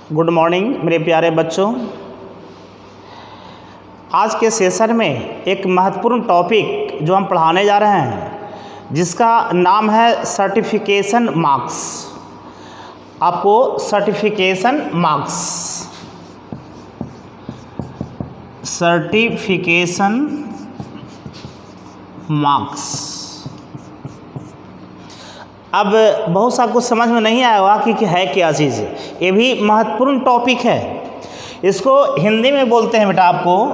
Good morning मेरे प्यारे बच्चों। आज के सेशन में एक महत्वपूर्ण टॉपिक जो हम पढ़ाने जा रहे हैं जिसका नाम है सर्टिफिकेशन मार्क्स। आपको सर्टिफिकेशन मार्क्स अब बहुत सा कुछ समझ में नहीं आया होगा कि है क्या चीज़। ये भी महत्वपूर्ण टॉपिक है। इसको हिंदी में बोलते हैं बेटा आपको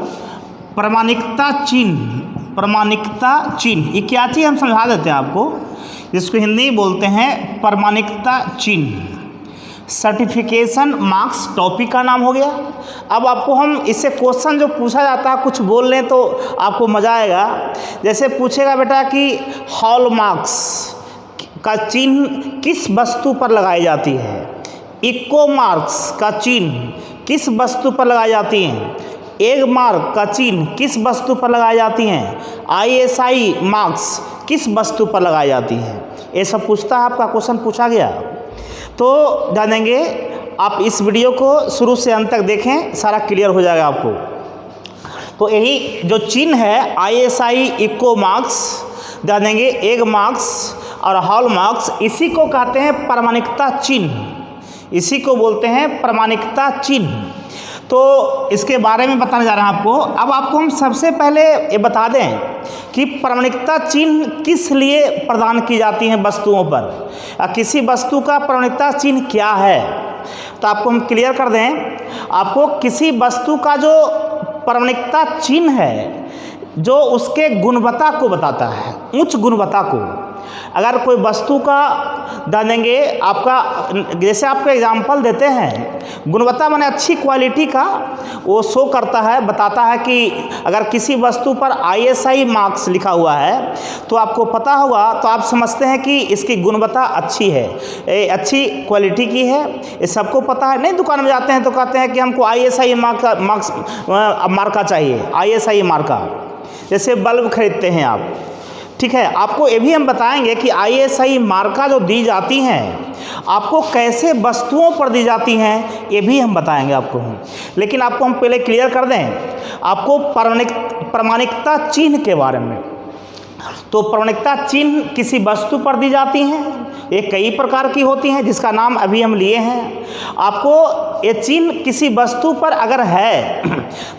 प्रमाणिकता चिन्ह। ये क्या चीज़ हम समझा देते हैं आपको। इसको हिंदी में बोलते हैं प्रमाणिकता चिन्ह। सर्टिफिकेशन मार्क्स टॉपिक का नाम हो गया। अब आपको हम इससे क्वेश्चन जो पूछा जाता है कुछ बोल लें तो आपको मज़ा आएगा। जैसे पूछेगा बेटा कि हॉलमार्क्स का चिन्ह किस वस्तु पर लगाई जाती है, इको मार्क्स का चिन्ह किस वस्तु पर लगाई जाती हैं, एग मार्क का चिन्ह किस वस्तु पर लगाई जाती हैं, ISI मार्क्स किस वस्तु पर लगाई जाती है। ये सब पूछता है, आपका क्वेश्चन पूछा गया तो जानेंगे। आप इस वीडियो को शुरू से अंत तक देखें, सारा क्लियर हो जाएगा आपको। तो यही जो चिन्ह है ISI इको मार्क्स जानेंगे, एग मार्क्स और हॉल मार्क्स, इसी को कहते हैं प्रमाणिकता चिन्ह। इसी को बोलते हैं प्रमाणिकता चिन्ह। तो इसके बारे में बताने जा रहे हैं आपको। अब आपको हम सबसे पहले ये बता दें कि प्रमाणिकता चिन्ह किस लिए प्रदान की जाती हैं वस्तुओं पर, किसी वस्तु का प्रमाणिकता चिन्ह क्या है। तो आपको हम क्लियर कर दें, आपको किसी वस्तु का जो प्रमाणिकता चिन्ह है जो उसके गुणवत्ता को बताता है, उच्च गुणवत्ता को। अगर कोई वस्तु का जानेंगे आपका, जैसे आपको एग्जाम्पल देते हैं, गुणवत्ता माने अच्छी क्वालिटी का वो शो करता है, बताता है कि अगर किसी वस्तु पर ISI मार्क्स लिखा हुआ है तो आपको पता होगा, तो आप समझते हैं कि इसकी गुणवत्ता अच्छी है, अच्छी क्वालिटी की है। ये सबको पता है। नहीं, दुकान में जाते हैं तो कहते हैं कि हमको ISI मार्का चाहिए, ISI मार्का। जैसे बल्ब खरीदते हैं आप, ठीक है। आपको ये भी हम बताएंगे कि ISI मार्का जो दी जाती हैं आपको कैसे वस्तुओं पर दी जाती हैं, ये भी हम बताएंगे आपको। लेकिन आपको हम पहले क्लियर कर दें आपको प्रमाणिकता चिन्ह के बारे में। तो प्रमाणिकता चिन्ह किसी वस्तु पर दी जाती हैं, ये कई प्रकार की होती हैं जिसका नाम अभी हम लिए हैं। आपको ये चिन्ह किसी वस्तु पर अगर है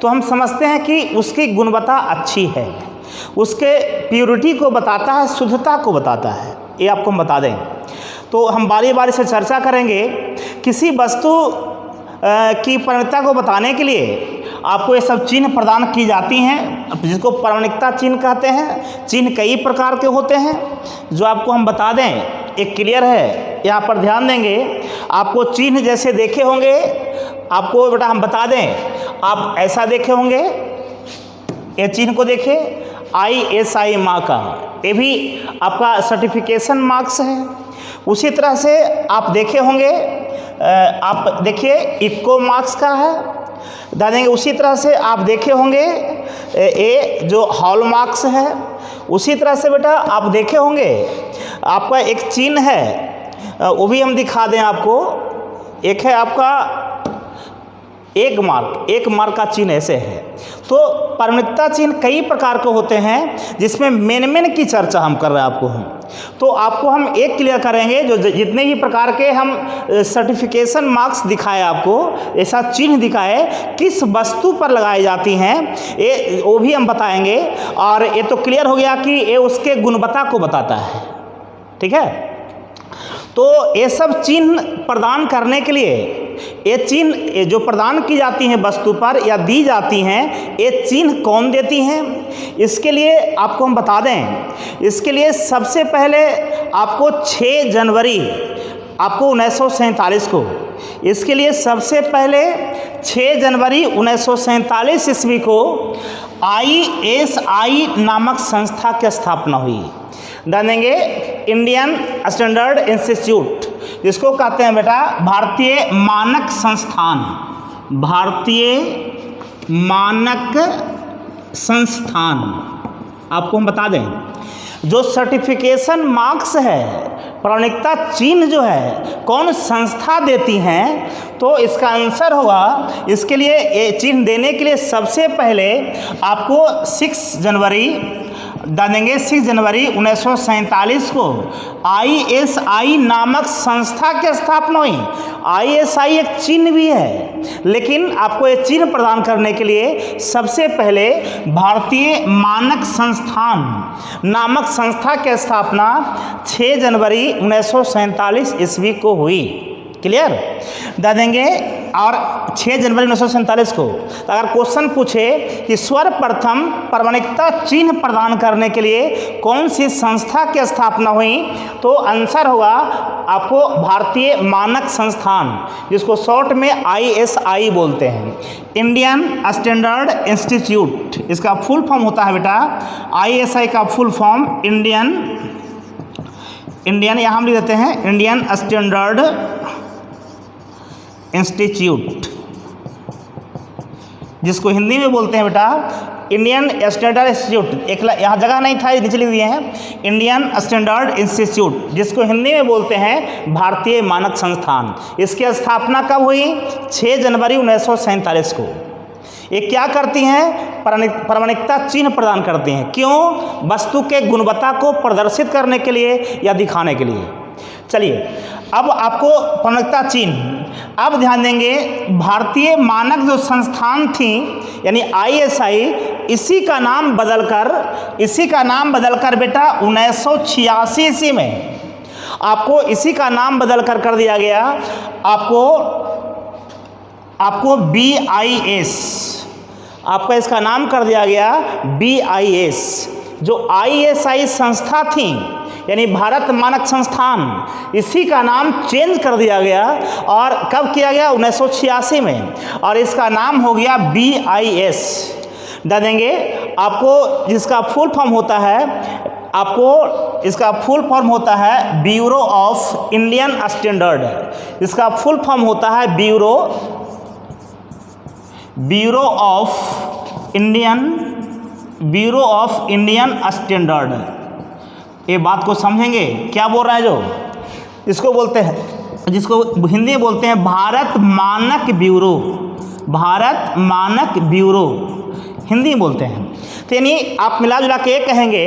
तो हम समझते हैं कि उसकी गुणवत्ता अच्छी है, उसके प्योरिटी को बताता है, शुद्धता को बताता है। ये आपको हम बता दें। तो हम बारी बारी से चर्चा करेंगे। किसी वस्तु की प्रमाणिकता को बताने के लिए आपको ये सब चिन्ह प्रदान की जाती हैं जिसको प्रमाणिकता चिन्ह कहते हैं। चिन्ह कई प्रकार के होते हैं जो आपको हम बता दें, एक क्लियर है, यहाँ पर ध्यान देंगे। आपको चिन्ह जैसे देखे होंगे, आपको बेटा हम बता दें, आप ऐसा देखे होंगे, ये चिन्ह को देखें ISI मार्क का, ये भी आपका सर्टिफिकेशन मार्क्स है। उसी तरह से आप देखे होंगे, आप देखिए इको मार्क्स का है, जानेंगे। उसी तरह से आप देखे होंगे ये जो हॉल मार्क्स है। उसी तरह से बेटा आप देखे होंगे आपका एक चिन्ह है, वो भी हम दिखा दें आपको। एक है आपका एक मार्क का चिन्ह ऐसे है। तो प्रमाणिकता चिन्ह कई प्रकार के होते हैं जिसमें मेन की चर्चा हम कर रहे हैं आपको हम। तो आपको हम एक क्लियर करेंगे, जो जितने भी प्रकार के हम सर्टिफिकेशन मार्क्स दिखाए आपको, ऐसा चिन्ह दिखाए किस वस्तु पर लगाई जाती हैं, ये वो भी हम बताएंगे। और ये तो क्लियर हो गया कि ये उसके गुणवत्ता को बताता है, ठीक है। तो ये सब चिन्ह प्रदान करने के लिए, ये चिन्ह जो प्रदान की जाती हैं वस्तु पर या दी जाती हैं, ये चिन्ह कौन देती हैं, इसके लिए आपको हम बता दें। इसके लिए सबसे पहले आपको 6 जनवरी आपको 1947 को, इसके लिए सबसे पहले 6 जनवरी 1947 ईस्वी को ISI नामक संस्था की स्थापना हुई। जानेंगे इंडियन स्टैंडर्ड इंस्टीट्यूट, जिसको कहते हैं बेटा भारतीय मानक संस्थान। भारतीय मानक संस्थान आपको हम बता दें। जो सर्टिफिकेशन मार्क्स है, प्रमाणिकता चिन्ह जो है कौन संस्था देती हैं, तो इसका आंसर होगा, इसके लिए ये चिन्ह देने के लिए सबसे पहले आपको 6 जनवरी डालेंगे। 6 जनवरी 1947 को ISI नामक संस्था की स्थापना हुई। ISI एक चिन्ह भी है, लेकिन आपको ये चिन्ह प्रदान करने के लिए सबसे पहले भारतीय मानक संस्थान नामक संस्था की स्थापना 6 जनवरी 1947 ईस्वी को हुई। क्लियर दे देंगे। और 6 जनवरी 1947 को तो अगर क्वेश्चन पूछे कि सर्वप्रथम प्रमाणिकता चिन्ह प्रदान करने के लिए कौन सी संस्था की स्थापना हुई, तो आंसर होगा आपको भारतीय मानक संस्थान, जिसको शॉर्ट में ISI बोलते हैं, इंडियन स्टैंडर्ड इंस्टीट्यूट। इसका फुल फॉर्म होता है बेटा ISI का फुल फॉर्म इंडियन यहाँ हम लिख देते हैं इंडियन स्टैंडर्ड इंस्टीट्यूट, जिसको हिंदी में बोलते हैं बेटा इंडियन स्टैंडर्ड इंस्टीट्यूट। एक यहाँ जगह नहीं था, नीचे लिख दिए हैं इंडियन स्टैंडर्ड इंस्टीट्यूट, जिसको हिंदी में बोलते हैं भारतीय मानक संस्थान। इसकी स्थापना कब हुई? 6 जनवरी 1947 को। ये क्या करती हैं? प्रमाणिकता चिन्ह प्रदान करती हैं। क्यों? वस्तु के गुणवत्ता को प्रदर्शित करने के लिए या दिखाने के लिए। चलिए अब आपको प्रमाणिकता चिन्ह, अब ध्यान देंगे भारतीय मानक जो संस्थान थी यानी ISI, इसी का नाम बदलकर बेटा 1986 ईस्वी में आपको इसी का नाम बदलकर कर दिया गया आपको BIS, आपका इसका नाम कर दिया गया BIS। जो ISI संस्था थी यानी भारत मानक संस्थान, इसी का नाम चेंज कर दिया गया। और कब किया गया? 1986 में, और इसका नाम हो गया BIS। दे देंगे आपको, जिसका फुल फॉर्म होता है ब्यूरो ऑफ इंडियन स्टैंडर्ड। इसका फुल फॉर्म होता है ब्यूरो ऑफ इंडियन स्टैंडर्ड। ये बात को समझेंगे क्या बोल रहा है? जो इसको बोलते हैं, जिसको हिंदी में बोलते हैं भारत मानक ब्यूरो, हिंदी में बोलते हैं। तो यानी आप मिला जुला के कहेंगे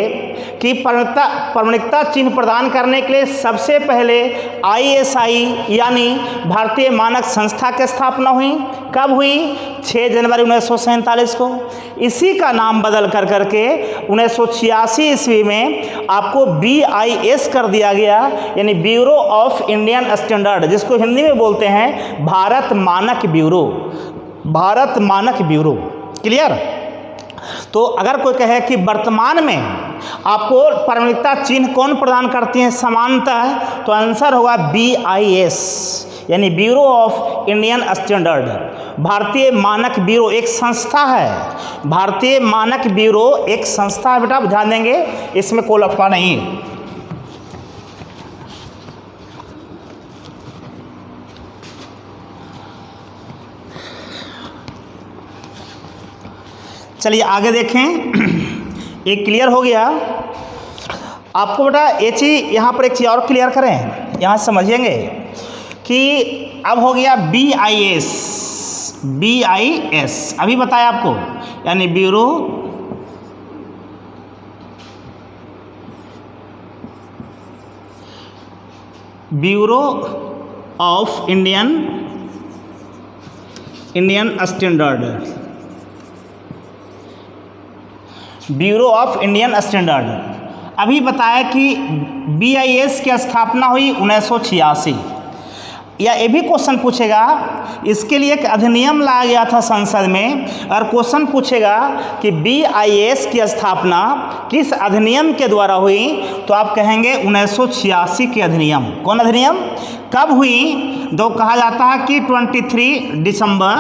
कि प्रमाणिकता चिन्ह प्रदान करने के लिए सबसे पहले ISI यानी भारतीय मानक संस्था की स्थापना हुई। कब हुई? 6 जनवरी 1947 को। इसी का नाम बदल करके 1986 ईस्वी में आपको BIS कर दिया गया, यानी ब्यूरो ऑफ इंडियन स्टैंडर्ड, जिसको हिंदी में बोलते हैं भारत मानक ब्यूरो। क्लियर? तो अगर कोई कहे कि वर्तमान में आपको प्रमाणिकता चिन्ह कौन प्रदान करती हैं समानतः, तो आंसर होगा BIS यानी ब्यूरो ऑफ इंडियन स्टैंडर्ड। भारतीय मानक ब्यूरो एक संस्था है, भारतीय मानक ब्यूरो एक संस्था है बेटा, ध्यान देंगे, इसमें कोई लफड़ा नहीं है। चलिए आगे देखें। एक क्लियर हो गया आपको बेटा। ये चीज़ यहाँ पर एक चीज़ और क्लियर करें, यहाँ समझेंगे कि अब हो गया BIS अभी बताया आपको, यानी bureau of Indian standard, bureau of Indian standard. अभी बताया कि BIS की स्थापना हुई 1986। या ये भी क्वेश्चन पूछेगा, इसके लिए एक अधिनियम लाया गया था संसद में, और क्वेश्चन पूछेगा कि BIS की स्थापना किस अधिनियम के द्वारा हुई, तो आप कहेंगे 1986 के अधिनियम। कौन अधिनियम? कब हुई? तो कहा जाता है कि 23 दिसंबर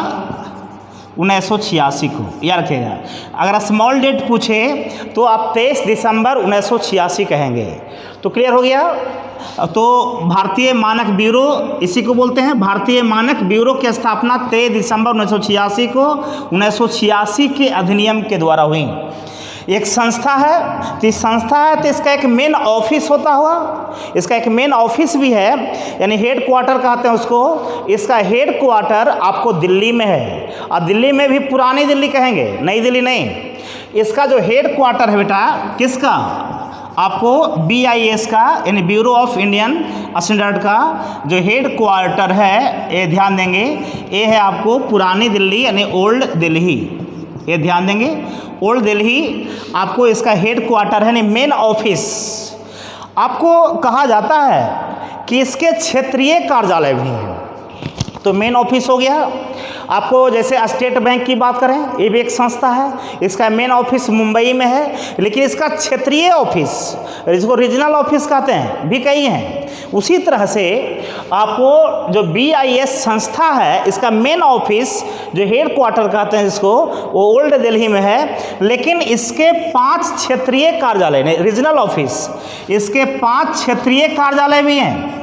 1986 को, याद रखिएगा। अगर स्मॉल डेट पूछे तो आप 23 दिसंबर 1986 कहेंगे। तो क्लियर हो गया। तो भारतीय मानक ब्यूरो इसी को बोलते हैं, भारतीय मानक ब्यूरो की स्थापना 23 दिसंबर 1986 को 1986 के अधिनियम के द्वारा हुई। एक संस्था है, तो इस संस्था है तो इसका एक मेन ऑफिस होता हुआ, इसका एक मेन ऑफिस भी है, यानी हेड क्वार्टर कहते हैं उसको। इसका हेड क्वार्टर आपको दिल्ली में है, और दिल्ली में भी पुरानी दिल्ली कहेंगे, नई दिल्ली नहीं। इसका जो हेड क्वार्टर है बेटा किसका, आपको BIS का यानी ब्यूरो ऑफ इंडियन स्टैंडर्ड का जो हेड क्वार्टर है, ये ध्यान देंगे, ये है आपको पुरानी दिल्ली यानी ओल्ड दिल्ली, ये ध्यान देंगे, ओल्ड दिल्ली आपको इसका हेड क्वार्टर है, यानी मेन ऑफिस। आपको कहा जाता है कि इसके क्षेत्रीय कार्यालय भी हैं, तो मेन ऑफिस हो गया। आपको जैसे स्टेट बैंक की बात करें, ये भी एक संस्था है, इसका मेन ऑफिस मुंबई में है, लेकिन इसका क्षेत्रीय ऑफिस, जिसको रीजनल ऑफिस कहते हैं, भी कई हैं। उसी तरह से आपको जो BIS संस्था है, इसका मेन ऑफिस जो हेड क्वार्टर कहते हैं जिसको, वो ओल्ड दिल्ली में है, लेकिन इसके 5 क्षेत्रीय कार्यालय, रीजनल ऑफिस, इसके 5 क्षेत्रीय कार्यालय भी हैं।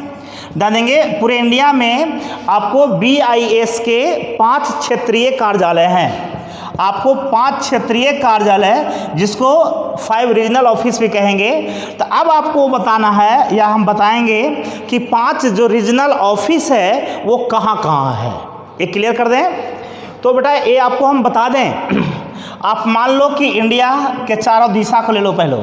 ध्यान देंगे, पूरे इंडिया में आपको BIS के 5 क्षेत्रीय कार्यालय हैं। आपको 5 क्षेत्रीय कार्यालय, जिसको 5 रीजनल ऑफिस भी कहेंगे। तो अब आपको बताना है, या हम बताएंगे कि 5 जो रीजनल ऑफिस है वो कहाँ कहाँ है, ये क्लियर कर दें। तो बेटा ये आपको हम बता दें, आप मान लो कि इंडिया के चारों दिशा को ले लो। पहले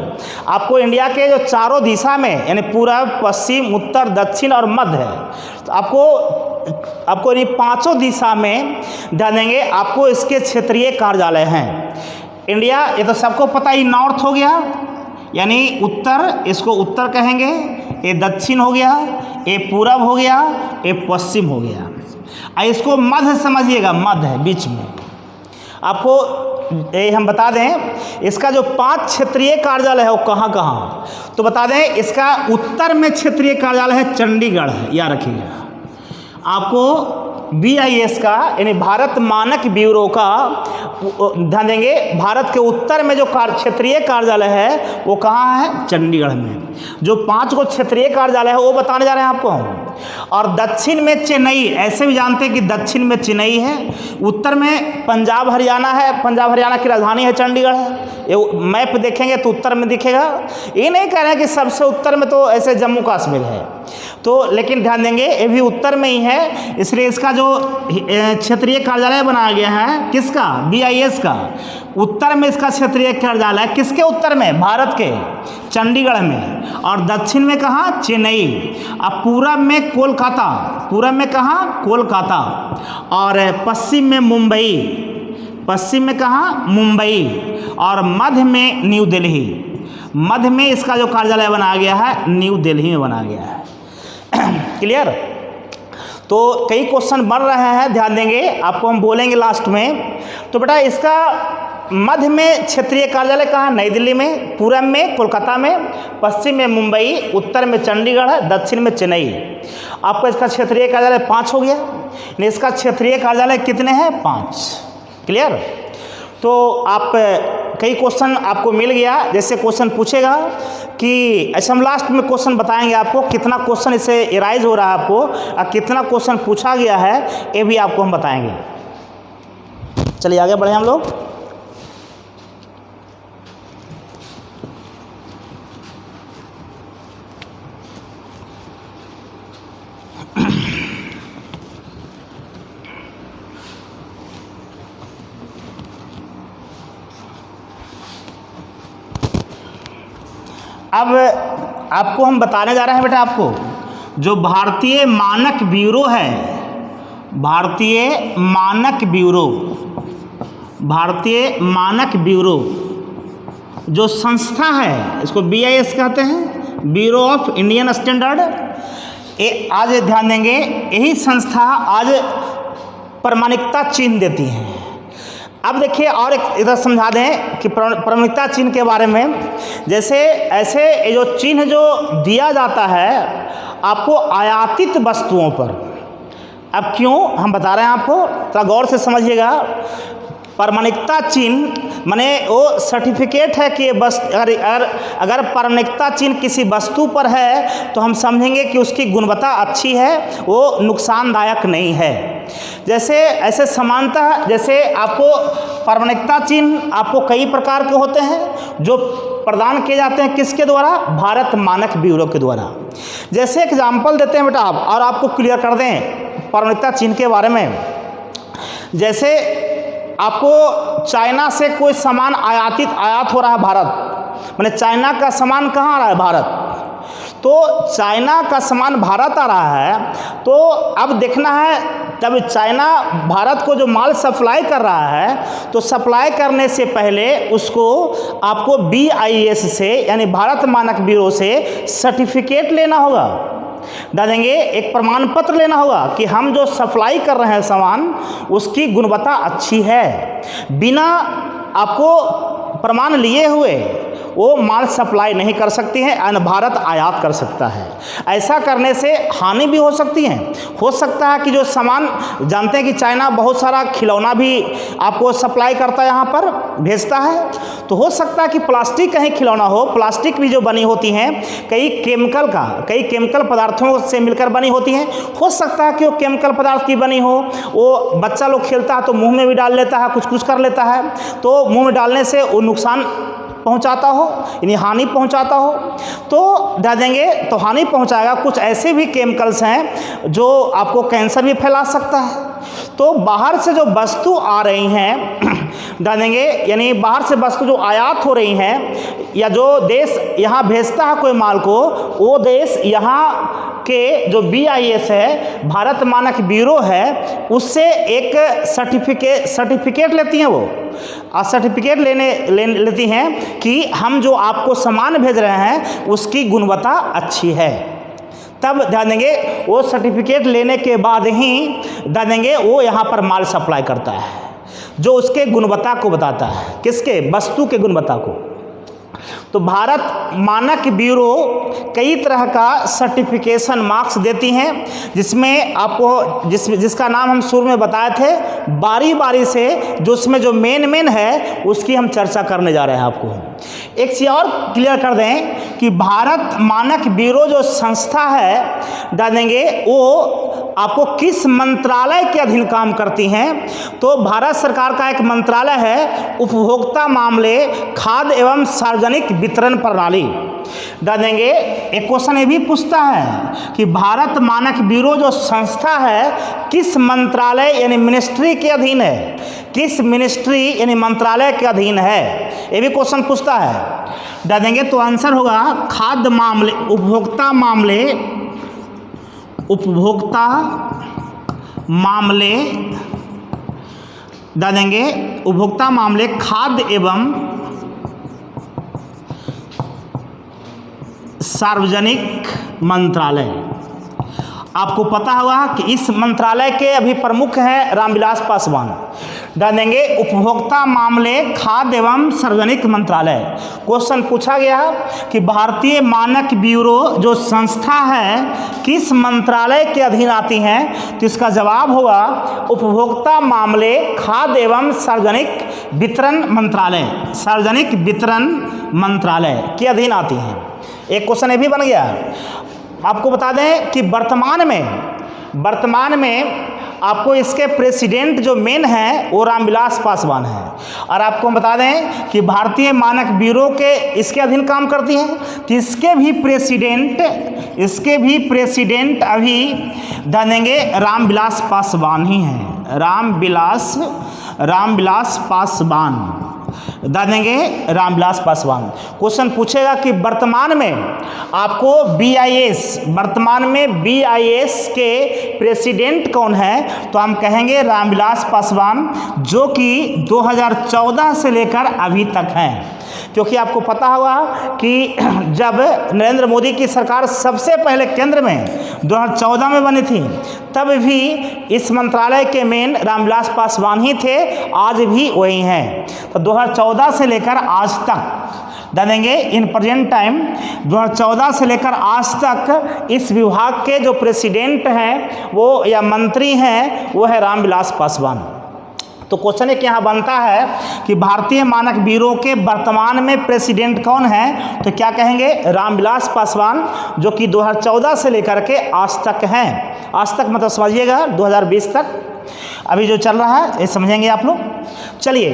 आपको इंडिया के जो चारों दिशा में, यानी पूरब, पश्चिम, उत्तर, दक्षिण और मध्य है, तो आपको इन 5 दिशा में ध्यान देंगे, आपको इसके क्षेत्रीय कार्यालय हैं। इंडिया ये तो सबको पता ही, नॉर्थ हो गया यानी उत्तर, इसको उत्तर कहेंगे, ये दक्षिण हो गया, ये पूरब हो गया, ये पश्चिम हो गया। इसको मध्य समझिएगा, मध्य है बीच में। आपको ये हम बता दें, इसका जो 5 क्षेत्रीय कार्यालय है वो कहाँ कहाँ, तो बता दें, इसका उत्तर में क्षेत्रीय कार्यालय है चंडीगढ़ है, याद रखिएगा। आपको BIS का यानी भारत मानक ब्यूरो का ध्यान देंगे, भारत के उत्तर में जो क्षेत्रीय कार्यालय है वो कहाँ है, चंडीगढ़ में। जो 5 को क्षेत्रीय कार्यालय है वो बताने जा रहे हैं आपको हम। और दक्षिण में चेन्नई, ऐसे भी जानते हैं कि दक्षिण में चेन्नई है, उत्तर में पंजाब हरियाणा है, पंजाब हरियाणा की राजधानी है चंडीगढ़ है। ये मैप देखेंगे तो उत्तर में दिखेगा। ये नहीं कह रहे हैं कि सबसे उत्तर में तो ऐसे जम्मू कश्मीर है, तो लेकिन ध्यान देंगे ये भी उत्तर में ही है, इसलिए इसका जो क्षेत्रीय कार्यालय बनाया गया है किसका, BIS का, उत्तर में इसका क्षेत्रीय कार्यालय किसके उत्तर में, भारत के चंडीगढ़ में, और दक्षिण में कहाँ, चेन्नई। अब पूरब में कोलकाता, पूरब में कहाँ, कोलकाता, और पश्चिम में मुंबई, पश्चिम में कहाँ, मुंबई, और मध्य में न्यू दिल्ली। मध्य में इसका जो कार्यालय बनाया गया है न्यू दिल्ली में बनाया गया है। क्लियर। तो कई क्वेश्चन बन रहे हैं, ध्यान देंगे, आपको हम बोलेंगे लास्ट में। तो बेटा इसका मध्य में क्षेत्रीय कार्यालय कहाँ, नई दिल्ली में, पूरब में कोलकाता में, पश्चिम में मुंबई, उत्तर में चंडीगढ़ है, दक्षिण में चेन्नई। आपको इसका क्षेत्रीय कार्यालय 5 हो गया। इसका क्षेत्रीय कार्यालय कितने हैं, 5। क्लियर। तो आप कई क्वेश्चन आपको मिल गया, जैसे क्वेश्चन पूछेगा कि ऐसे हम लास्ट में क्वेश्चन बताएंगे आपको, कितना क्वेश्चन इससे इराइज हो रहा है आपको, और कितना क्वेश्चन पूछा गया है ये भी आपको हम बताएंगे। चलिए आगे बढ़े हम लोग। अब आपको हम बताने जा रहे हैं बेटा, आपको जो भारतीय मानक ब्यूरो है, भारतीय मानक ब्यूरो, भारतीय मानक ब्यूरो जो संस्था है, इसको BIS कहते हैं, ब्यूरो ऑफ इंडियन स्टैंडर्ड। ये आज ध्यान देंगे, यही संस्था आज प्रमाणिकता चिन्ह देती है। अब देखिए और एक इधर समझा दें कि प्रमाणिकता चिन्ह के बारे में, जैसे ऐसे ये जो चिन्ह जो दिया जाता है आपको आयातित वस्तुओं पर। अब क्यों हम बता रहे हैं आपको, थोड़ा गौर से समझिएगा। प्रमाणिकता चिन्ह माने वो सर्टिफिकेट है कि ये अगर प्रामाणिकता चिन्ह किसी वस्तु पर है तो हम समझेंगे कि उसकी गुणवत्ता अच्छी है, वो नुकसानदायक नहीं है। जैसे ऐसे समानतः जैसे आपको प्रामाणिकता चिन्ह आपको कई प्रकार के होते हैं जो प्रदान किए जाते हैं किसके द्वारा? भारत मानक ब्यूरो के द्वारा। जैसे एग्जाम्पल देते हैं बेटा आप, और आपको क्लियर कर दें प्रामाणिकता चिन्ह के बारे में। जैसे आपको चाइना से कोई सामान आयात हो रहा है भारत, माने चाइना का सामान कहाँ आ रहा है? भारत। तो चाइना का सामान भारत आ रहा है, तो अब देखना है तब चाइना भारत को जो माल सप्लाई कर रहा है तो सप्लाई करने से पहले उसको आपको BIS से यानी भारत मानक ब्यूरो से सर्टिफिकेट लेना होगा, डालेंगे एक प्रमाण पत्र लेना होगा कि हम जो सप्लाई कर रहे हैं सामान उसकी गुणवत्ता अच्छी है। बिना आपको प्रमाण लिए हुए वो माल सप्लाई नहीं कर सकती है और भारत आयात कर सकता है। ऐसा करने से हानि भी हो सकती है। हो सकता है कि जो सामान जानते हैं कि चाइना बहुत सारा खिलौना भी आपको सप्लाई करता है, यहाँ पर भेजता है, तो हो सकता है कि प्लास्टिक का ही खिलौना हो। प्लास्टिक भी जो बनी होती हैं कई केमिकल पदार्थों से मिलकर बनी होती हैं। हो सकता है कि वो केमिकल पदार्थ की बनी हो, वो बच्चा लोग खेलता है तो मुंह में भी डाल लेता है, कुछ कर लेता है, तो मुंह में डालने से वो नुकसान पहुंचाता हो यानी हानि पहुंचाता हो तो दे देंगे, तो हानि पहुंचाएगा। कुछ ऐसे भी केमिकल्स हैं जो आपको कैंसर भी फैला सकता है। तो बाहर से जो वस्तु आ रही हैं डालेंगे, यानी बाहर से वस्तु जो आयात हो रही हैं या जो देश यहाँ भेजता है कोई माल को, वो देश यहाँ के जो BIS है भारत मानक ब्यूरो है उससे एक सर्टिफिकेट लेती हैं वो, और सर्टिफिकेट लेती हैं कि हम जो आपको सामान भेज रहे हैं उसकी गुणवत्ता अच्छी है। तब ध्यान देंगे वो सर्टिफिकेट लेने के बाद ही ध्यान देंगे वो यहाँ पर माल सप्लाई करता है जो उसके गुणवत्ता को बताता है, किसके? वस्तु के गुणवत्ता को। तो भारत मानक ब्यूरो कई तरह का सर्टिफिकेशन मार्क्स देती हैं जिसमें आपको जिसका नाम हम शुरू में बताए थे, बारी बारी से जो उसमें जो मेन है उसकी हम चर्चा करने जा रहे हैं। आपको एक चीज़ और क्लियर कर दें कि भारत मानक ब्यूरो जो संस्था है डालेंगे वो आपको किस मंत्रालय के अधीन काम करती हैं? तो भारत सरकार का एक मंत्रालय है उपभोक्ता मामले, खाद्य एवं सार्वजनिक वितरण प्रणाली। डालेंगे एक क्वेश्चन ये भी पूछता है कि भारत मानक ब्यूरो जो संस्था है किस मंत्रालय यानी मिनिस्ट्री के अधीन है? किस मिनिस्ट्री यानी मंत्रालय के अधीन है? ये भी क्वेश्चन पूछता है। डालेंगे तो आंसर होगा खाद्य मामले, उपभोक्ता मामले डालेंगे उपभोक्ता मामले, खाद्य एवं सार्वजनिक मंत्रालय। आपको पता होगा कि इस मंत्रालय के अभी प्रमुख हैं रामविलास पासवान। डालेंगे उपभोक्ता मामले, खाद्य एवं सार्वजनिक मंत्रालय। क्वेश्चन पूछा गया कि भारतीय मानक ब्यूरो जो संस्था है किस मंत्रालय के अधीन आती हैं? तो इसका जवाब होगा उपभोक्ता मामले, खाद्य एवं सार्वजनिक वितरण मंत्रालय, सार्वजनिक वितरण मंत्रालय के अधीन आती हैं। एक क्वेश्चन ये भी बन गया। आपको बता दें कि वर्तमान में आपको इसके प्रेसिडेंट जो मेन हैं वो रामविलास पासवान हैं, और आपको हम बता दें कि भारतीय मानक ब्यूरो के इसके अधीन काम करती हैं। तो इसके भी प्रेसिडेंट अभी जानेंगे रामविलास पासवान ही हैं। रामविलास पासवान जानेंगे, रामविलास पासवान। क्वेश्चन पूछेगा कि वर्तमान में आपको वर्तमान में BIS के प्रेसिडेंट कौन है? तो हम कहेंगे रामविलास पासवान, जो कि 2014 से लेकर अभी तक हैं। क्योंकि आपको पता होगा कि जब नरेंद्र मोदी की सरकार सबसे पहले केंद्र में 2014 में बनी थी, तब भी इस मंत्रालय के मेन रामविलास पासवान ही थे, आज भी वही हैं। तो 2014 से लेकर आज तक जानेंगे इन प्रेजेंट टाइम 2014 से लेकर आज तक इस विभाग के जो प्रेसिडेंट हैं वो या मंत्री हैं वो है रामविलास पासवान। तो क्वेश्चन एक यहाँ बनता है कि भारतीय मानक ब्यूरो के वर्तमान में प्रेसिडेंट कौन है, तो क्या कहेंगे, रामविलास पासवान, जो कि 2014 से लेकर के आज तक हैं। आज तक मतलब समझिएगा 2020 तक अभी जो चल रहा है, ये समझेंगे आप लोग। चलिए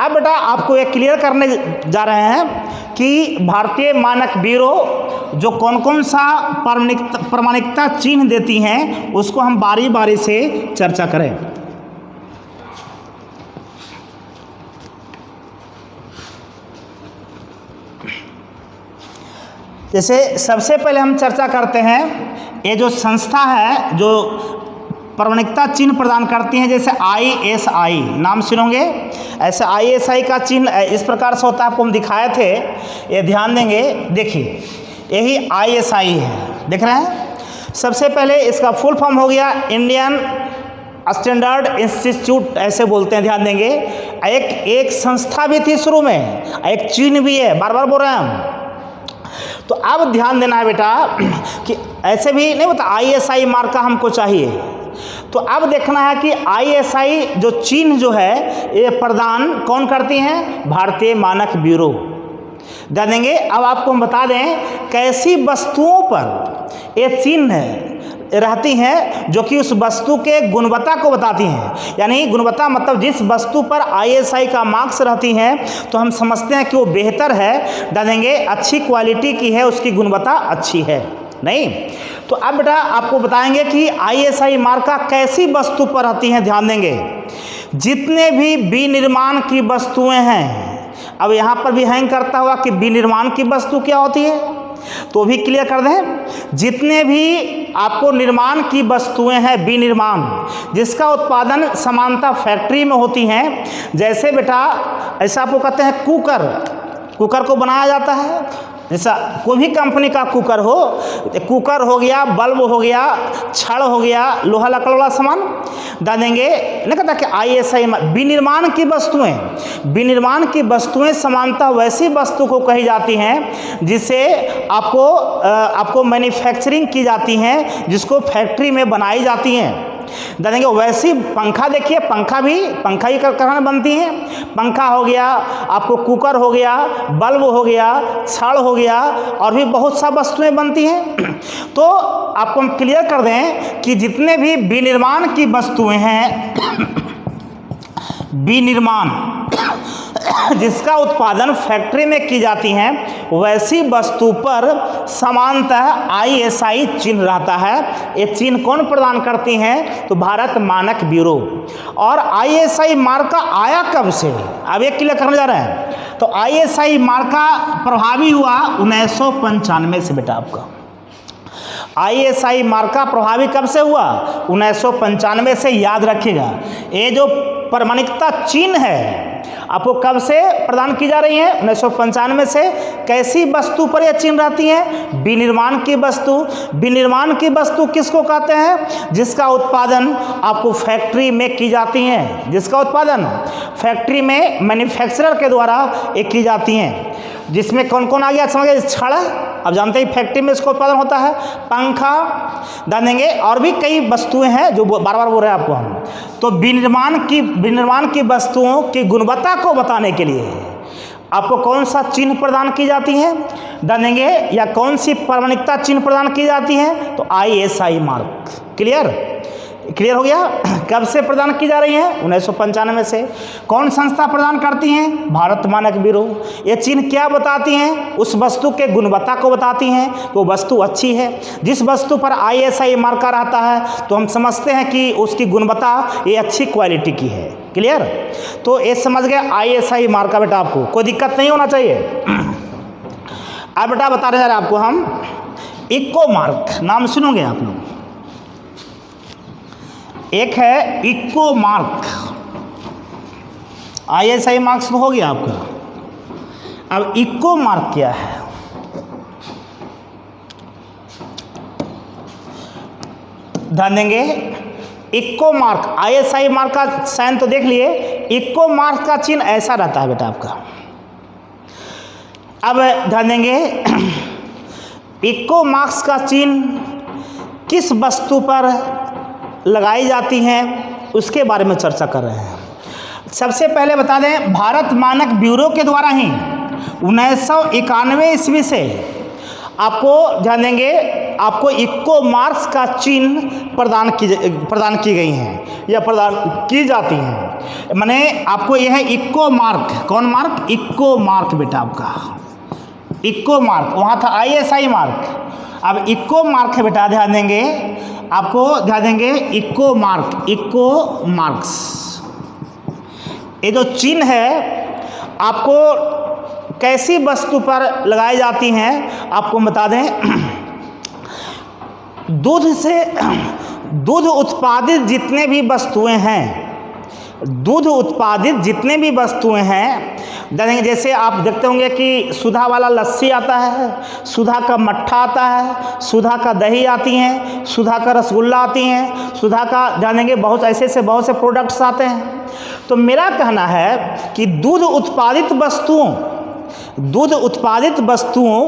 अब बेटा आपको एक क्लियर करने जा रहे हैं कि भारतीय मानक ब्यूरो जो कौन कौन सा प्रमाणिकता चिन्ह देती हैं, उसको हम बारी बारी से चर्चा करें। जैसे सबसे पहले हम चर्चा करते हैं, ये जो संस्था है जो प्रमाणिकता चिन्ह प्रदान करती हैं, जैसे ISI नाम सुनोगे, ऐसे ISI का चिन्ह इस प्रकार से होता है, आपको हम दिखाए थे, ये ध्यान देंगे। देखिए यही ISI है, देख रहे हैं। सबसे पहले इसका फुल फॉर्म हो गया इंडियन स्टैंडर्ड इंस्टीट्यूट, ऐसे बोलते हैं, ध्यान देंगे। एक संस्था भी थी शुरू में, एक चिन्ह भी है, बार बार बोल रहे हैं हम। तो अब ध्यान देना है बेटा कि ऐसे भी नहीं बता ISI मार्का हमको चाहिए, तो अब देखना है कि ISI जो चिन्ह जो है ये प्रदान कौन करती हैं, भारतीय मानक ब्यूरो। ध्यान देंगे। अब आपको हम बता दें कैसी वस्तुओं पर ये चिन्ह रहती हैं जो कि उस वस्तु के गुणवत्ता को बताती हैं। यानी गुणवत्ता मतलब जिस वस्तु पर ISI का मार्क्स रहती हैं तो हम समझते हैं कि वो बेहतर है, डालेंगे अच्छी क्वालिटी की है, उसकी गुणवत्ता अच्छी है, नहीं। तो अब बेटा आपको बताएंगे कि ISI मार्का कैसी वस्तु पर रहती हैं। ध्यान देंगे, जितने भी विनिर्माण की वस्तुएं हैं, अब यहाँ पर भी हैंग करता हुआ कि विनिर्माण की वस्तु क्या होती है, तो भी क्लियर कर दें। जितने भी आपको निर्माण की वस्तुएं हैं, विनिर्माण जिसका उत्पादन समानता फैक्ट्री में होती हैं, जैसे बेटा ऐसा आपको कहते हैं कुकर को बनाया जाता है, जैसा कोई भी कंपनी का कुकर हो गया, बल्ब हो गया, छड़ हो गया, लोहा लकड़ वाला सामान डाल देंगे। नहीं कहता कि ISI विनिर्माण की वस्तुएं समानता वैसी वस्तु को कही जाती हैं जिसे आपको मैन्युफैक्चरिंग की जाती हैं, जिसको फैक्ट्री में बनाई जाती हैं। देंगे वैसी पंखा देखिए, पंखा ही कहाँ बनती हैं, पंखा हो गया, आपको कुकर हो गया, बल्ब हो गया, छड़ हो गया, और भी बहुत सा वस्तुएं बनती हैं। तो आपको हम क्लियर कर दें कि जितने भी विनिर्माण की वस्तुएं हैं, विनिर्माण जिसका उत्पादन फैक्ट्री में की जाती हैं, वैसी वस्तु पर समानतः ISI चिन्ह रहता है। ये चिन्ह कौन प्रदान करती हैं, तो भारत मानक ब्यूरो। और ISI मार्का आया कब से, अब ये क्लियर करने जा रहे हैं। तो ISI मार्का प्रभावी हुआ 1995 से बेटा। आपका ISI मार्का प्रभावी कब से हुआ, 1995 से। याद रखिएगा, ये जो प्रमाणिकता चिन्ह है आपको कब से प्रदान की जा रही है, 1995 से। कैसी वस्तु पर यह चिन्ह रहती है, विनिर्माण की वस्तु। विनिर्माण की वस्तु किसको कहते हैं, जिसका उत्पादन आपको फैक्ट्री में की जाती हैं, जिसका उत्पादन फैक्ट्री में मैन्युफैक्चरर के द्वारा ये की जाती हैं। जिसमें कौन कौन आ गया समझिए, छड़, अब जानते ही फैक्ट्री में इसका उत्पादन होता है, पंखा डाल देंगे, और भी कई वस्तुएं हैं जो बार बार बोल रहे हैं आपको हम। तो विनिर्माण की वस्तुओं की गुणवत्ता को बताने के लिए आपको कौन सा चिन्ह प्रदान की जाती है, डाल देंगे, या कौन सी प्रमाणिकता चिन्ह प्रदान की जाती है, तो ISI मार्क। क्लियर हो गया। कब से प्रदान की जा रही है, 1995 से। कौन संस्था प्रदान करती हैं, भारत मानक ब्यूरो। ये चिन्ह क्या बताती हैं, उस वस्तु के गुणवत्ता को बताती हैं, तो वस्तु अच्छी है। जिस वस्तु पर ISI मार्का रहता है तो हम समझते हैं कि उसकी गुणवत्ता ये अच्छी क्वालिटी की है। क्लियर। तो ये समझ गए ISI मार्का बेटा, आपको कोई दिक्कत नहीं होना चाहिए। अब बेटा बता रहे हैं आपको हम इको मार्क, नाम सुनोगे आप लोग। एक है इको मार्क, ISI मार्क्स तो हो गया आपका। अब इको मार्क क्या है, ध्यान देंगे। इको मार्क, ISI मार्क का साइन तो देख लिए, इको मार्क का चिन्ह ऐसा रहता है बेटा आपका। अब ध्यान देंगे, इको मार्क्स का चिन्ह किस वस्तु पर लगाई जाती हैं उसके बारे में चर्चा कर रहे हैं। सबसे पहले बता दें, भारत मानक ब्यूरो के द्वारा ही 1991 ईस्वी से आपको ध्यान देंगे, आपको इक्को मार्क्स का चिन्ह प्रदान की गई हैं या प्रदान की जाती हैं। माने आपको यह है इक्को मार्क। कौन मार्क? इक्को मार्क बेटा आपका इक्को मार्क। वहाँ था ISI मार्क, अब इक्को मार्क है बेटा। ध्यान देंगे, आपको ध्यान देंगे इक्को मार्क, इक्को मार्क्स। ये जो चिन्ह है आपको कैसी वस्तु पर लगाई जाती हैं आपको बता दें। दूध उत्पादित जितने भी वस्तुएं हैं, दूध उत्पादित जितने भी वस्तुएं हैं, जैसे आप देखते होंगे कि सुधा वाला लस्सी आता है, सुधा का मट्ठा आता है, सुधा का दही आती हैं, सुधा का रसगुल्ला आती हैं, सुधा का जानेंगे बहुत ऐसे बहुत से प्रोडक्ट्स आते हैं। तो मेरा कहना है कि दूध उत्पादित वस्तुओं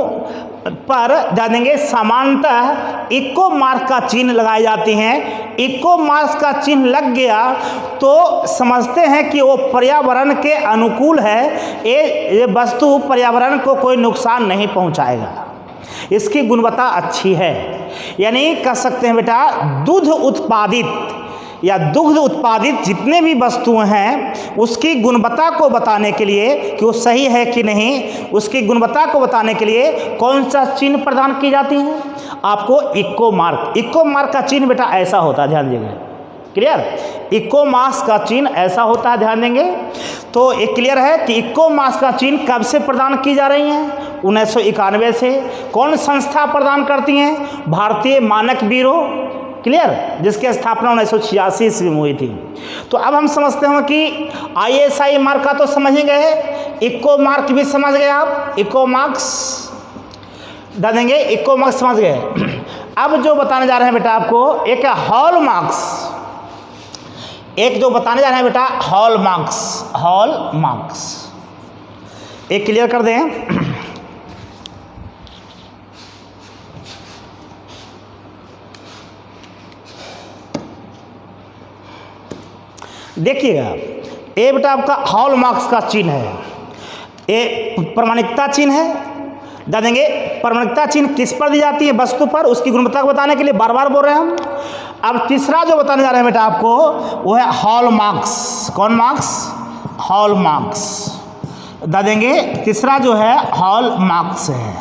पर जानेंगे सामान्यतः इक्को मार्क का चिन्ह लगाए जाते हैं। इक्को मार्क का चिन्ह लग गया तो समझते हैं कि वो पर्यावरण के अनुकूल है, ये वस्तु पर्यावरण को कोई नुकसान नहीं पहुंचाएगा, इसकी गुणवत्ता अच्छी है। यानी कह सकते हैं बेटा दुग्ध उत्पादित जितने भी वस्तुएं हैं उसकी गुणवत्ता को बताने के लिए कि वो सही है कि नहीं, उसकी गुणवत्ता को बताने के लिए कौन सा चिन्ह प्रदान की जाती है? आपको इक्को मार्क। इक्को मार्क का चिन्ह बेटा ऐसा होता है, ध्यान देंगे। क्लियर? इक्को मार्क्स का चिन्ह ऐसा होता है, ध्यान देंगे। तो एक क्लियर है कि इक्को मार्क्स का चिन्ह कब से प्रदान की जा रही हैं? 1991 से। कौन संस्था प्रदान करती हैं? भारतीय मानक ब्यूरो। क्लियर? जिसकी स्थापना 1986 ईस्वी में हुई थी। तो अब हम समझते हैं कि ISI मार्क का तो समझ ही गए, इक्को मार्क भी समझ गए आप, इक्को मार्क्स देंगे, इक्को मार्क्स समझ गए। अब जो बताने जा रहे हैं बेटा आपको, एक हॉल मार्क्स, एक जो बताने जा रहे हैं बेटा हॉल मार्क्स, एक क्लियर कर दें। देखिएगा, ये बेटा आपका हॉल मार्क्स का चिन्ह है, ये प्रमाणिकता चिन्ह है। बता देंगे प्रमाणिकता चिन्ह किस पर दी जाती है? वस्तु पर, उसकी गुणवत्ता को बताने के लिए बार बार बोल रहे हैं हम। अब तीसरा जो बताने जा रहे हैं बेटा आपको वो है हॉल मार्क्स। कौन मार्क्स? Hall marks. बता देंगे तीसरा जो है हॉल मार्क्स है।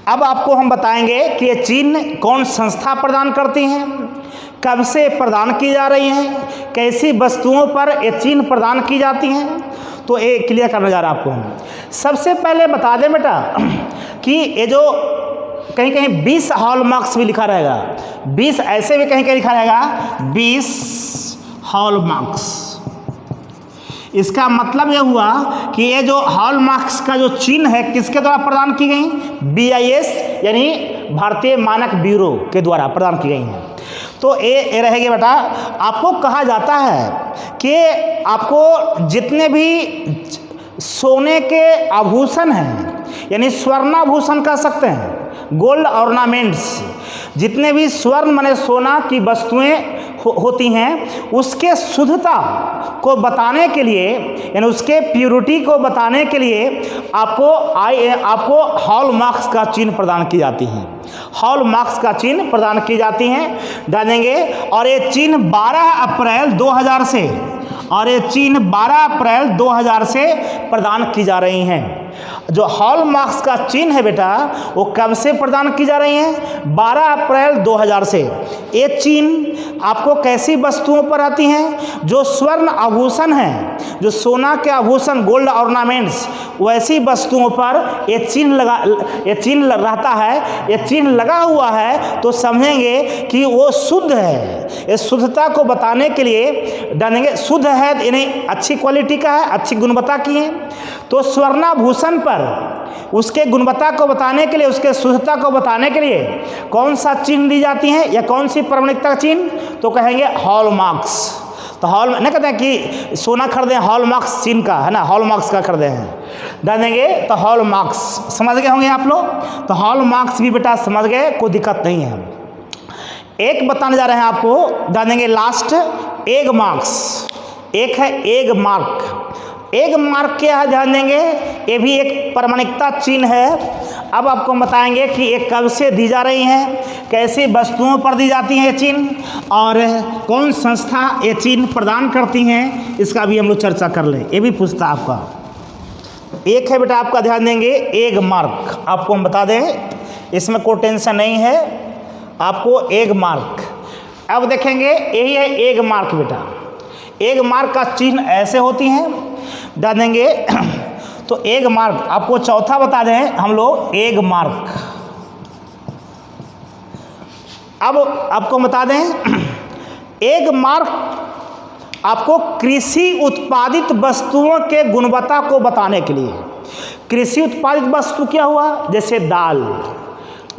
अब आपको हम बताएंगे कि ये चिन्ह कौन संस्था प्रदान करती हैं, कब से प्रदान की जा रही हैं, कैसी वस्तुओं पर ये चिन्ह प्रदान की जाती हैं। तो ये क्लियर करने जा रहा है आपको। सबसे पहले बता दें बेटा कि ये जो कहीं कहीं 20 हॉल मार्क्स भी लिखा रहेगा, 20 ऐसे भी कहीं कहीं लिखा रहेगा 20 हॉल मार्क्स। इसका मतलब यह हुआ कि ये जो हॉल मार्क्स का जो चिन्ह है किसके द्वारा प्रदान की गई? BIS यानी भारतीय मानक ब्यूरो के द्वारा प्रदान की गई हैं। तो ये रहेगा बेटा। आपको कहा जाता है कि आपको जितने भी सोने के आभूषण हैं, यानी स्वर्णाभूषण कह सकते हैं, गोल्ड ऑर्नामेंट्स, जितने भी स्वर्ण माने सोना की वस्तुएं होती हैं, उसके शुद्धता को बताने के लिए यानी उसके प्योरिटी को बताने के लिए आपको हॉल मार्क्स का चिन्ह प्रदान की जाती हैं। हॉल मार्क्स का चिन्ह प्रदान की जाती हैं, डालेंगे। और ये चिन्ह 12 अप्रैल 2000 से, और ये चिन्ह 12 अप्रैल 2000 से प्रदान की जा रही हैं। जो हॉल मार्क्स का चिन्ह है बेटा वो कब से प्रदान की जा रही हैं? 12 अप्रैल 2000 से। ये चिन्ह आपको कैसी वस्तुओं पर आती हैं? जो स्वर्ण आभूषण हैं, जो सोना के आभूषण, गोल्ड ऑर्नामेंट्स, वैसी वस्तुओं पर ये चिन्ह रहता है। ये चिन्ह लगा हुआ है तो समझेंगे कि वो शुद्ध है। ये शुद्धता को बताने के लिए डालेंगे, शुद्ध है यानी अच्छी क्वालिटी का है, अच्छी गुणवत्ता की है। तो स्वर्णाभूषण पर उसके गुणवत्ता को बताने के लिए, उसके शुद्धता को बताने के लिए कौन सा चिन्ह दी जाती है या कौन सी प्रमाणिकता चिन्ह? तो कहेंगे हॉल मार्क्स। तो हॉल नहीं कहते हैं कि सोना खरीदे हॉल मार्क्स चिन्ह का है ना, हॉल मार्क्स का खरीदे हैं, डालेंगे तो हॉल मार्क्स। समझ गए होंगे आप लोग। तो हॉल मार्क्स भी बेटा समझ गए, कोई दिक्कत नहीं है। एक बताने जा रहे हैं आपको, डालेंगे लास्ट एग मार्क्स। एक है एग मार्क। एग मार्क क्या है ध्यान देंगे, ये भी एक प्रमाणिकता चिन्ह है। अब आपको बताएंगे कि ये कब से दी जा रही हैं, कैसी वस्तुओं पर दी जाती हैं ये चिन्ह, और कौन संस्था ये चिन्ह प्रदान करती हैं, इसका भी हम लोग चर्चा कर लें। ये भी पूछता आपका। एक है बेटा आपका ध्यान देंगे एग मार्क, आपको हम बता दें, इसमें कोई टेंशन नहीं है, आपको एग मार्क। अब देखेंगे यही है एग मार्क बेटा। एग मार्क का चिन्ह ऐसे होती हैं, ध्यान देंगे। तो एग मार्क आपको चौथा बता दें हम लोग एग मार्क। अब आपको बता दें एग मार्क आपको कृषि उत्पादित वस्तुओं के गुणवत्ता को बताने के लिए। कृषि उत्पादित वस्तु क्या हुआ, जैसे दाल,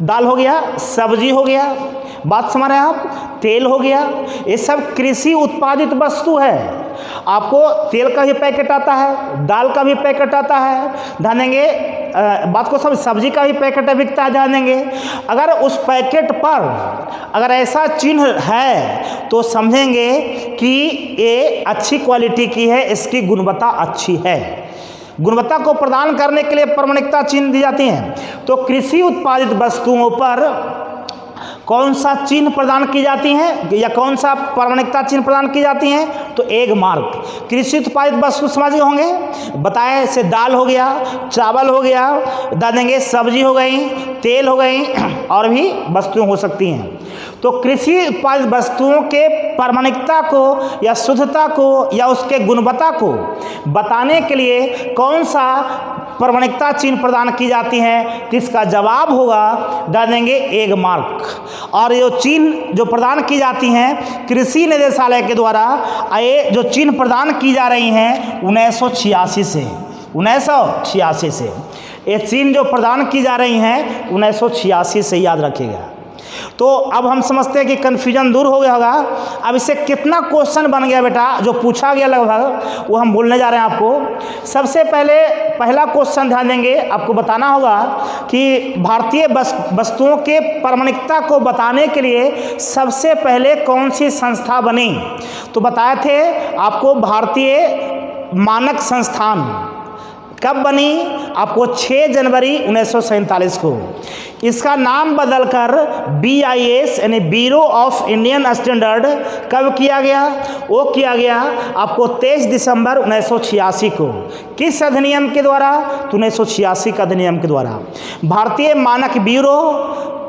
दाल हो गया, सब्जी हो गया, बात समझ रहे हैं आप, तेल हो गया, ये सब कृषि उत्पादित वस्तु है। आपको तेल का भी पैकेट आता है, दाल का भी पैकेट आता है, ध्यान देंगे बात को सब, सब्जी का भी पैकेट बिकता है, ध्यान देंगे। अगर उस पैकेट पर अगर ऐसा चिन्ह है तो समझेंगे कि ये अच्छी क्वालिटी की है, इसकी गुणवत्ता अच्छी है। गुणवत्ता को प्रदान करने के लिए प्रमाणिकता चिन्ह दी जाती हैं। तो कृषि उत्पादित वस्तुओं पर कौन सा चिन्ह प्रदान की जाती हैं या कौन सा प्रमाणिकता चिन्ह प्रदान की जाती हैं, तो एग मार्क। कृषि उत्पादित वस्तु समझ गए होंगे, बताए से दाल हो गया, चावल हो गया, ध्यान देंगे सब्जी हो गई, तेल हो गई, और भी वस्तुएं हो सकती हैं। तो कृषि उत्पादित वस्तुओं के प्रमाणिकता को या शुद्धता को या उसके गुणवत्ता को बताने के लिए कौन सा प्रमाणिकता चिन्ह प्रदान की जाती है, किसका जवाब होगा, डाल देंगे एग मार्क। और ये चिन्ह जो प्रदान की जाती हैं कृषि निदेशालय के द्वारा, ये जो चिन्ह प्रदान की जा रही हैं 1986 से ये चिन्ह जो प्रदान की जा रही हैं 1986 से, याद रखिएगा। तो अब हम समझते हैं कि कन्फ्यूजन दूर हो गया होगा। अब इससे कितना क्वेश्चन बन गया बेटा जो पूछा गया लगभग, वो हम बोलने जा रहे हैं आपको। सबसे पहले पहला क्वेश्चन ध्यान देंगे, आपको बताना होगा कि भारतीय वस्तुओं के प्रमाणिकता को बताने के लिए सबसे पहले कौन सी संस्था बनी। तो बताए थे आपको भारतीय मानक संस्थान कब बनी, आपको 6 जनवरी 1947 को। इसका नाम बदलकर BIS यानी ब्यूरो ऑफ इंडियन स्टैंडर्ड कब किया गया, वो किया गया आपको 23 दिसंबर 1986 को। किस अधिनियम के द्वारा, तो 1986 का अधिनियम के द्वारा। भारतीय मानक ब्यूरो,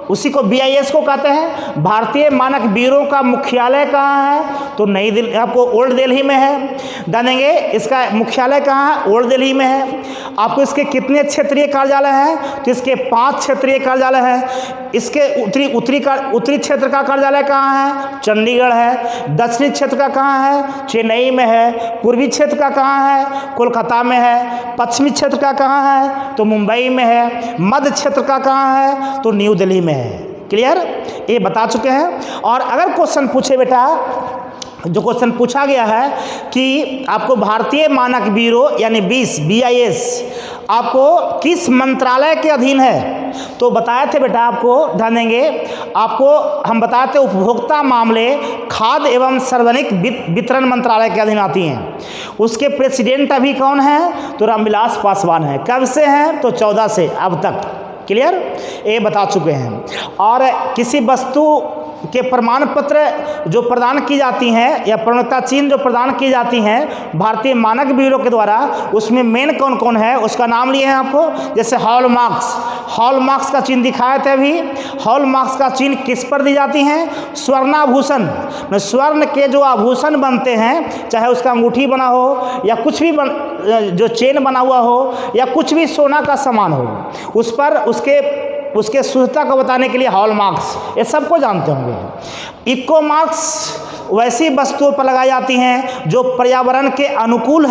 उसी को BIS को कहते हैं। भारतीय मानक ब्यूरो का मुख्यालय कहाँ है, तो नई दिल्ली, आपको ओल्ड दिल्ली में है, जानेंगे। इसका मुख्यालय कहाँ है, ओल्ड दिल्ली में है। आपको इसके कितने क्षेत्रीय कार्यालय हैं, तो इसके 5 क्षेत्रीय कार्यालय हैं। इसके उत्तरी क्षेत्र का कार्यालय कहाँ है, चंडीगढ़ है। दक्षिणी क्षेत्र का कहाँ है, चेन्नई में है। पूर्वी क्षेत्र का कहाँ है, कोलकाता में है। पश्चिमी क्षेत्र का कहाँ है, तो मुंबई में है। मध्य क्षेत्र का कहाँ है, तो न्यू दिल्ली में है। क्लियर, ये बता चुके हैं। और अगर क्वेश्चन पूछे बेटा, जो क्वेश्चन पूछा गया है कि आपको भारतीय मानक ब्यूरो यानी BIS आपको किस मंत्रालय के अधीन है, तो बताए थे बेटा आपको, ध्यान देंगे, आपको हम बताए थे उपभोक्ता मामले, खाद्य एवं सार्वजनिक वितरण मंत्रालय के अधीन आती हैं। उसके प्रेसिडेंट अभी कौन है, तो रामविलास पासवान है। कब से हैं, तो 14 से अब तक। क्लियर, ये बता चुके हैं। और किसी वस्तु के प्रमाण पत्र जो प्रदान की जाती हैं या प्रमाणिकता चिन्ह जो प्रदान की जाती हैं भारतीय मानक ब्यूरो के द्वारा, उसमें मेन कौन कौन है उसका नाम लिए हैं आपको। जैसे हॉलमार्क्स का चिन्ह दिखाए थे अभी। हॉलमार्क्स का चिन्ह किस पर दी जाती हैं, स्वर्णाभूषण, स्वर्ण के जो आभूषण बनते हैं, चाहे उसका अंगूठी बना हो या कुछ भी जो चेन बना हुआ हो या कुछ भी सोना का सामान हो, उस पर उसके शुद्धता को बताने के लिए हॉलमार्क्स, ये सबको जानते होंगे। इको मार्क्स वैसी वस्तुओं पर लगाई जाती हैं जो पर्यावरण के अनुकूल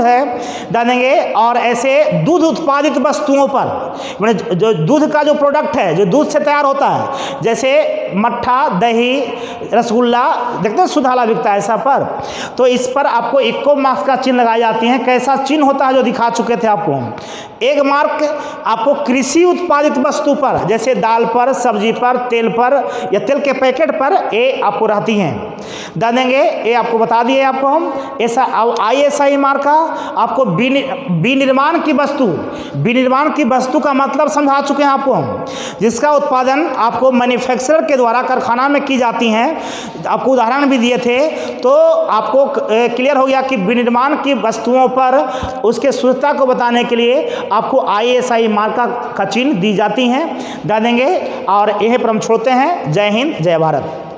हैं, जानेंगे। और ऐसे दूध उत्पादित वस्तुओं पर, जो दूध का जो प्रोडक्ट है, जो दूध से तैयार होता है, जैसे मट्ठा, दही, रसगुल्ला, देखते हैं सुधाला बिकता है ऐसा पर, तो इस पर आपको इको मार्क्स का चिन्ह लगाई जाती हैं। कैसा चिन्ह होता है जो दिखा चुके थे आपको। एग मार्क आपको कृषि उत्पादित वस्तु पर, जैसे दाल पर, सब्जी पर, तेल पर या तेल के पैकेट पर आपको रहती हैं। डाल देंगे, ये आपको बता दिए आपको हम। ऐसा ISI मार्क का आपको विनिर्माण की वस्तु, विनिर्माण की वस्तु का मतलब समझा चुके हैं आपको हम, जिसका उत्पादन आपको मैन्युफैक्चरर के द्वारा कारखाना में की जाती हैं। आपको उदाहरण भी दिए थे, तो आपको क्लियर हो गया कि विनिर्माण की वस्तुओं पर उसके शुद्धता को बताने के लिए आपको ISI मार्क का चिन्ह दी जाती हैं। डाल देंगे और यहीं पर हम छोड़ते हैं। जय हिंद, जय भारत।